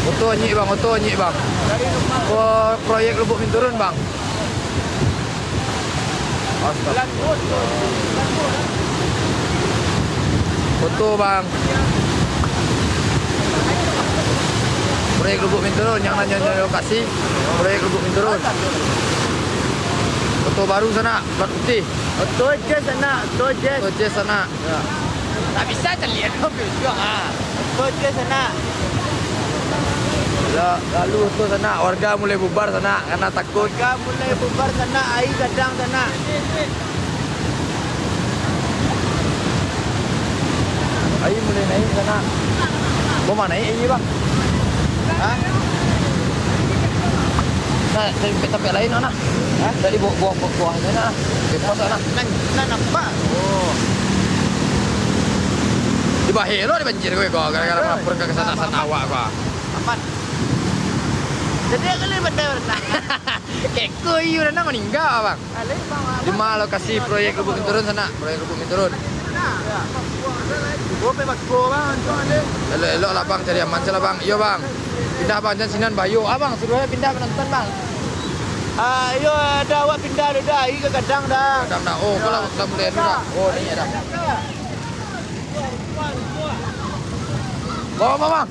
Oto Anyi bang, Oto Anyi bang. Proyek Lubuk Binturun bang. Astagfirullah. Foto bang. Proyek Lubuk Binturun yang nanya lokasi. Proyek Lubuk Binturun. Foto baru sana, plat putih. Foto je sana, foto je. Foto je sana. Ya. Tak bisa terlihat mobil juga. Foto je sana. Lalu foto sana, warga mulai bubar sana karena takut. Warga mulai bubar sana, air kadang sana. Air mulai naik sana. Mau mana naik ini bang? Hah? Nah, dari tempat lain mana? Dari buah sana. Depo sana. Nak nampak? Oh. Di Bahero di banjir gue kok gara-gara melapor ke sana awak kok. Amat. Jadi kali benar nak. Keko iyo na meninggal bang. Ale bang. Di mana lokasi proyek Lubuk Binturun sana? Proyek Lubuk Binturun. Gua pemak gua bang, tuan ada. Elok lah bang, cari aman lah bang. Iya bang. Pindah bang, jangan sinan Bayu. Abang suruhnya pindah penonton bang. Ayo ada awak pindah dah, air ke kadang dah. Kadang dah. Oh, kalau kita mulai dulu dah. Oh, ni ada. Bawa bang.